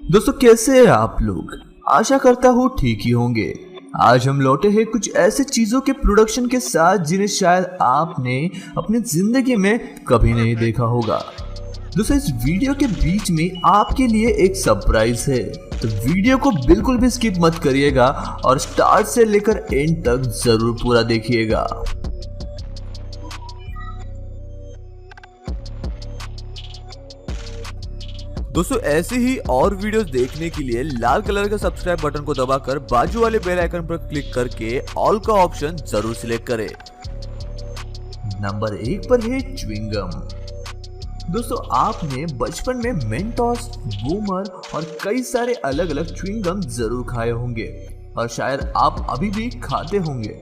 दोस्तों कैसे हैं आप लोग। आशा करता हूँ ठीक ही होंगे। आज हम लौटे हैं कुछ ऐसे चीजों के प्रोडक्शन के साथ जिन्हें शायद आपने अपनी जिंदगी में कभी नहीं देखा होगा। दोस्तों इस वीडियो के बीच में आपके लिए एक सरप्राइज है, तो वीडियो को बिल्कुल भी स्किप मत करिएगा और स्टार्ट से लेकर एंड तक जरूर पूरा देखिएगा। दोस्तों ऐसे ही और वीडियोस देखने के लिए लाल कलर का सब्सक्राइब बटन को दबाकर बाजू वाले बेल आइकन पर क्लिक करके ऑल का ऑप्शन जरूर सिलेक्ट करें। नंबर 1 पर है च्युइंगम। दोस्तों आपने बचपन में मेंटोस, बूमर और कई सारे अलग अलग च्युइंगम जरूर खाए होंगे और शायद आप अभी भी खाते होंगे।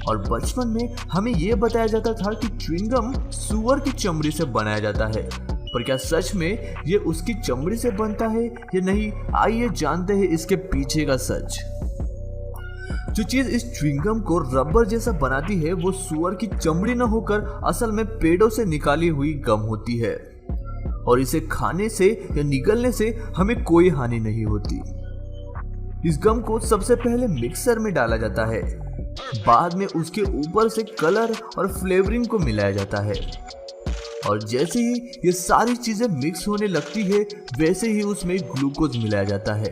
और बचपन में हमें यह बताया जाता था कि च्युइंगम सुअर की चमड़ी से बनाया जाता है, पर क्या सच में ये उसकी चमड़ी से बनता है या नहीं? आइए जानते हैं इसके पीछे का सच। जो चीज इस च्युइंगम को रबर जैसा बनाती है वो सुअर की चमड़ी न होकर असल में पेड़ों से निकाली हुई गम होती है और इसे खाने से या निगलने से हमें कोई हानि नहीं होती। इस गम को सबसे पहले मिक्सर में डाला जाता है, बाद में उसके ऊपर से कलर और फ्लेवरिंग को मिलाया जाता है और जैसे ही ये सारी चीजें मिक्स होने लगती है वैसे ही उसमें ग्लूकोज मिलाया जाता है,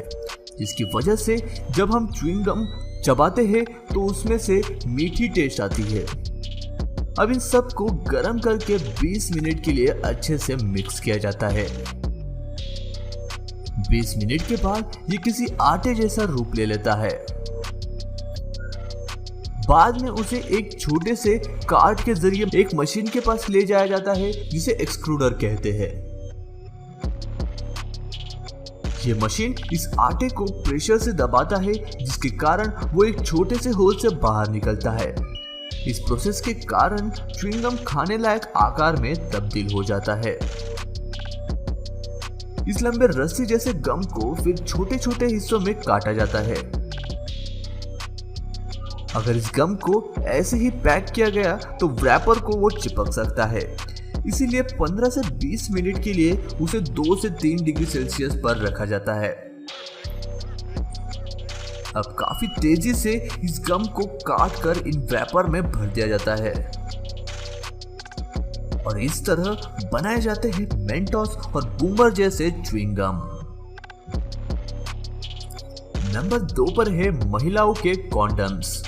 जिसकी वजह से जब हम च्युइंगम चबाते हैं तो उसमें से मीठी टेस्ट आती है। अब इन सब को गर्म करके 20 मिनट के लिए अच्छे से मिक्स किया जाता है। 20 मिनट के बाद ये किसी आटे जैसा रूप ले लेता है। बाद में उसे एक छोटे से कार्ट के जरिए एक मशीन के पास ले जाया जाता है जिसे एक्सट्रूडर कहते हैं। ये मशीन इस आटे को प्रेशर से दबाता है जिसके कारण वो एक छोटे से होल से बाहर निकलता है। इस प्रोसेस के कारण च्युइंगम खाने लायक आकार में तब्दील हो जाता है। इस लंबे रस्सी जैसे गम को फिर छोटे छोटे हिस्सों में काटा जाता है। अगर इस गम को ऐसे ही पैक किया गया तो रैपर को वो चिपक सकता है, इसीलिए 15 से 20 मिनट के लिए उसे 2 से 3 डिग्री सेल्सियस पर रखा जाता है। अब काफी तेजी से इस गम को काट कर इन रैपर में भर दिया जाता है और इस तरह बनाए जाते हैं मेंटोस और बूमर जैसे च्युइंगम। नंबर 2 पर है महिलाओं के कॉन्डम्स।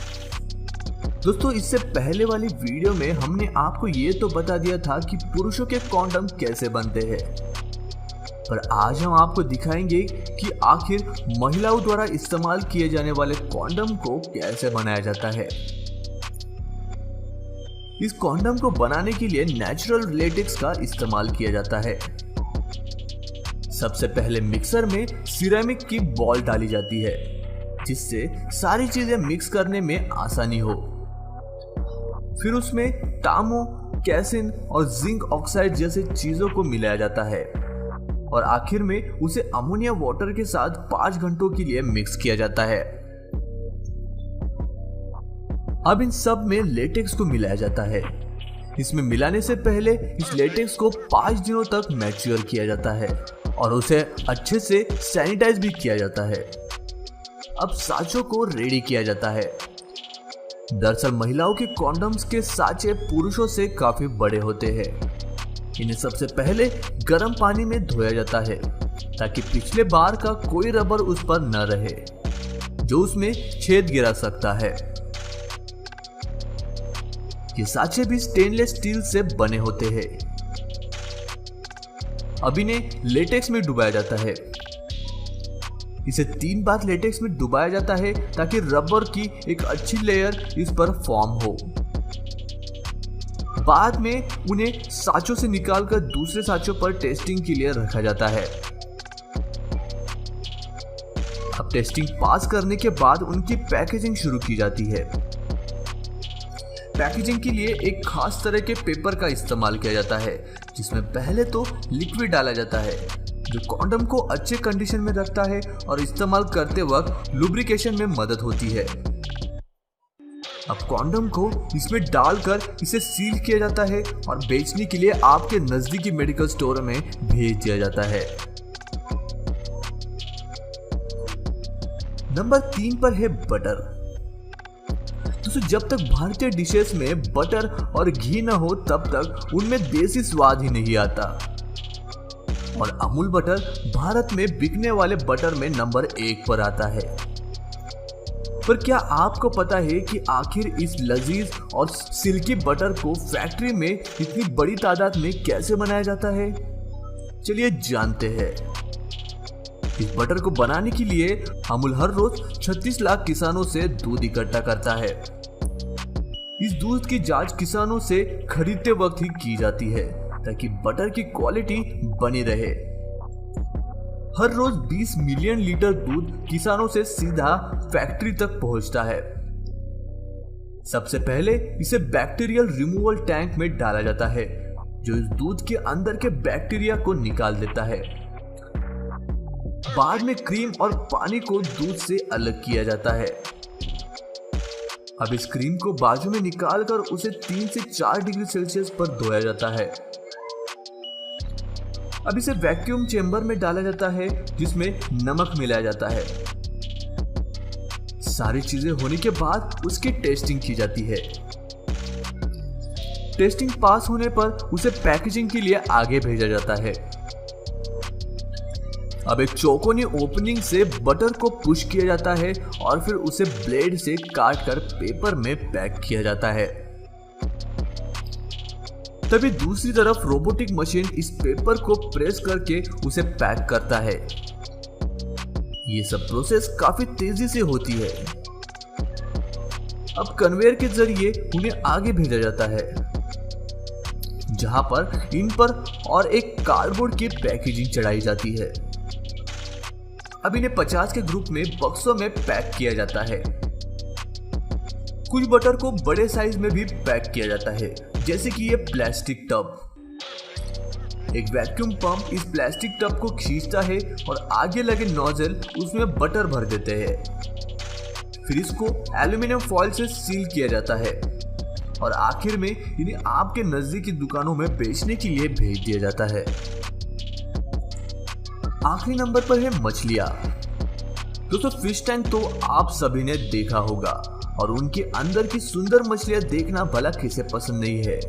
दोस्तों इससे पहले वाली वीडियो में हमने आपको ये तो बता दिया था कि पुरुषों के कॉन्डम कैसे बनते हैं, पर आज हम आपको दिखाएंगे कि आखिर महिलाओं द्वारा इस्तेमाल किए जाने वाले कॉन्डम को कैसे बनाया जाता है। इस कॉन्डम को बनाने के लिए नेचुरल लेटेक्स का इस्तेमाल किया जाता है। सबसे पहले मिक्सर में सिरेमिक की बॉल डाली जाती है जिससे सारी चीजें मिक्स करने में आसानी हो। फिर उसमें टामो, कैसिन और जिंक ऑक्साइड जैसे चीजों को मिलाया जाता है और आखिर में उसे अमोनिया वाटर के साथ 5 घंटों के लिए मिक्स किया जाता है। अब इन सब में लेटेक्स को मिलाया जाता है। इसमें मिलाने से पहले इस लेटेक्स को 5 दिनों तक मैच्योर किया जाता है और उसे अच्छे से सैनिटाइज भी किया जाता है। अब साँचों को रेडी किया जाता है। दरअसल महिलाओं के कॉन्डम्स के साँचे पुरुषों से काफी बड़े होते हैं। इन्हें सबसे पहले गर्म पानी में धोया जाता है ताकि पिछले बार का कोई रबर उस पर न रहे जो उसमें छेद गिरा सकता है। ये साँचे भी स्टेनलेस स्टील से बने होते हैं। अब इन्हें लेटेक्स में डुबाया जाता है। इसे 3 बार लेटेक्स में डुबाया जाता है ताकि रबर की एक अच्छी लेयर इस पर फॉर्म हो। बाद में उन्हें साँचों से निकालकर दूसरे साँचों पर टेस्टिंग के लिए रखा जाता है। अब टेस्टिंग पास करने के बाद उनकी पैकेजिंग शुरू की जाती है। पैकेजिंग के लिए एक खास तरह के पेपर का इस्तेमाल किया जाता है जिसमें पहले तो लिक्विड डाला जाता है जो कॉन्डम को अच्छे कंडीशन में रखता है और इस्तेमाल करते वक्त लुब्रिकेशन में मदद होती है। अब कॉन्डम को इसमें डालकर इसे सील किया जाता है और बेचने के लिए आपके नजदीकी मेडिकल स्टोर में भेज दिया जाता है। नंबर 3 पर है बटर। दोस्तों जब तक भारतीय डिशेस में बटर और घी न हो तब तक उनमें देसी स्वाद ही नहीं आता। और अमूल बटर भारत में बिकने वाले बटर में नंबर 1 पर आता है। पर क्या आपको पता है कि आखिर इस लजीज और सिल्की बटर को फैक्ट्री में इतनी बड़ी तादाद में कैसे बनाया जाता है? चलिए जानते हैं। इस बटर को बनाने के लिए अमूल हर रोज 36 लाख किसानों से दूध इकट्ठा करता है। इस दूध की जांच किसानों से खरीदते वक्त ही की जाती है ताकि बटर की क्वालिटी बनी रहे। हर रोज 20 मिलियन लीटर दूध किसानों से सीधा फैक्ट्री तक पहुंचता है। सबसे पहले इसे बैक्टीरियल रिमूवल टैंक में डाला जाता है जो इस दूध के अंदर के बैक्टीरिया को निकाल देता है। बाद में क्रीम और पानी को दूध से अलग किया जाता है। अब इस क्रीम को बाजू में निकालकर उसे 3 से 4 डिग्री सेल्सियस पर धोया जाता है। अब इसे वैक्यूम चेंबर में डाला जाता है जिसमें नमक मिलाया जाता है। सारी चीजें होने के बाद उसकी टेस्टिंग की जाती है। टेस्टिंग पास होने पर उसे पैकेजिंग के लिए आगे भेजा जाता है। अब एक चौकोनी ओपनिंग से बटर को पुश किया जाता है और फिर उसे ब्लेड से काट कर पेपर में पैक किया जाता है। तभी दूसरी तरफ रोबोटिक मशीन इस पेपर को प्रेस करके उसे पैक करता है। ये सब प्रोसेस काफी तेजी से होती है। अब कन्वेयर के जरिए उन्हें आगे भेजा जाता है जहां पर इन पर और एक कार्डबोर्ड की पैकेजिंग चढ़ाई जाती है। अब इन्हें 50 के ग्रुप में बक्सों में पैक किया जाता है। कुछ बटर को बड़े साइज में भी पैक किया जाता है जैसे कि ये प्लास्टिक टब। एक वैक्यूम पंप इस प्लास्टिक टब को खींचता है और आगे लगे नोजल उसमें बटर भर देते हैं। फिर इसको एल्युमिनियम फॉइल से सील किया जाता है और आखिर में इन्हें आपके नजदीकी दुकानों में बेचने के लिए भेज दिया जाता है। आखिरी नंबर पर है मछलियां। दोस्तों फिश टैंक तो आप सभी ने देखा होगा और उनके अंदर की सुंदर मछलियां देखना भला किसे पसंद नहीं है।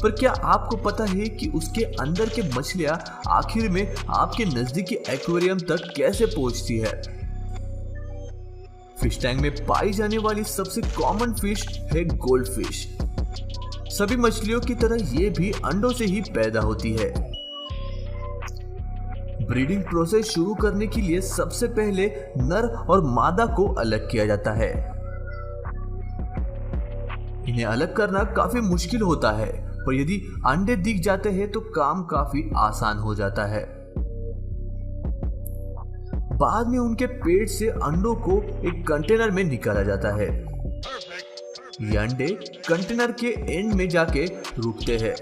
पर क्या आपको पता है कि उसके अंदर के मछलियां आखिर में आपके नजदीकी एक्वेरियम तक कैसे पहुंचती है? फिश टैंक में पाई जाने वाली सबसे कॉमन फिश है गोल्ड फिश। सभी मछलियों की तरह ये भी अंडों से ही पैदा होती है। ब्रीडिंग प्रोसेस शुरू करने के लिए सबसे पहले नर और मादा को अलग किया जाता है। इन्हें अलग करना काफी मुश्किल होता है, पर यदि अंडे दिख जाते हैं तो काम काफी आसान हो जाता है। बाद में उनके पेट से अंडों को एक कंटेनर में निकाला जाता है। ये अंडे कंटेनर के एंड में जाके रुकते हैं।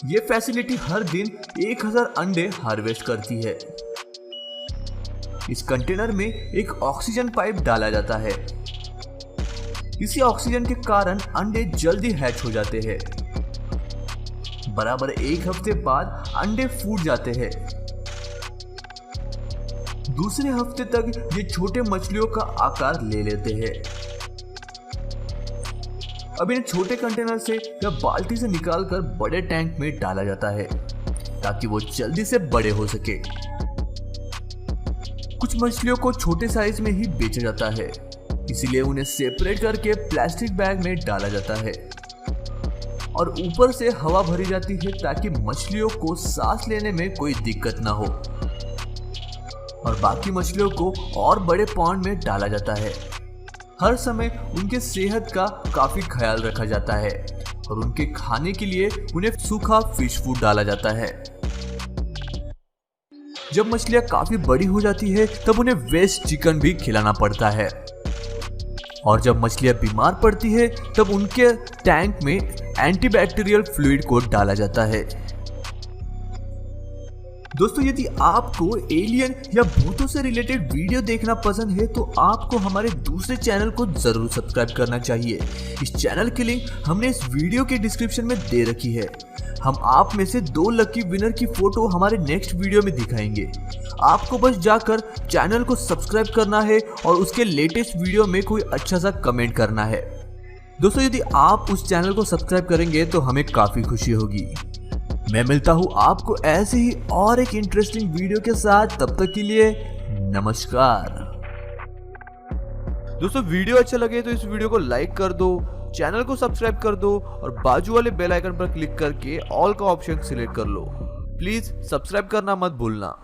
ये फैसिलिटी हर दिन 1000 अंडे हार्वेस्ट करती है। इस कंटेनर में एक ऑक्सीजन पाइप डाला जाता है। इसी ऑक्सीजन के कारण अंडे जल्दी हैच हो जाते हैं। बराबर 1 हफ्ते बाद अंडे फूट जाते हैं। दूसरे हफ्ते तक ये छोटे मछलियों का आकार ले लेते हैं। अब इन्हें छोटे कंटेनर से या बाल्टी से निकालकर बड़े टैंक में डाला जाता है ताकि वो जल्दी से बड़े हो सके। कुछ मछलियों को छोटे साइज में ही बेचा जाता है, इसीलिए उन्हें सेपरेट करके प्लास्टिक बैग में डाला जाता है और ऊपर से हवा भरी जाती है ताकि मछलियों को सांस लेने में कोई दिक्कत ना हो। और बाकी मछलियों को और बड़े पॉन्ड में डाला जाता है। हर समय उनके सेहत का काफी ख्याल रखा जाता है और उनके खाने के लिए उन्हें सूखा फिश फूड डाला जाता है। जब मछलियां काफी बड़ी हो जाती है तब उन्हें वेस्ट चिकन भी खिलाना पड़ता है और जब मछलियां बीमार पड़ती है तब उनके टैंक में एंटीबैक्टीरियल फ्लूइड को डाला जाता है। दोस्तों यदि आपको एलियन या भूतों से रिलेटेड वीडियो देखना पसंद है तो आपको हमारे दूसरे चैनल को जरूर सब्सक्राइब करना चाहिए। इस चैनल की लिंक हमने इस वीडियो के डिस्क्रिप्शन में दे रखी है। हम आप में से 2 लकी विनर की फोटो हमारे नेक्स्ट वीडियो में दिखाएंगे। आपको बस जाकर चैनल को सब्सक्राइब करना है और उसके लेटेस्ट वीडियो में कोई अच्छा सा कमेंट करना है। दोस्तों यदि आप उस चैनल को सब्सक्राइब करेंगे तो हमें काफी खुशी होगी। मैं मिलता हूं आपको ऐसे ही और एक इंटरेस्टिंग वीडियो के साथ, तब तक के लिए नमस्कार। दोस्तों वीडियो अच्छा लगे तो इस वीडियो को लाइक कर दो, चैनल को सब्सक्राइब कर दो और बाजू वाले बेल आइकन पर क्लिक करके ऑल का ऑप्शन सिलेक्ट कर लो। प्लीज सब्सक्राइब करना मत भूलना।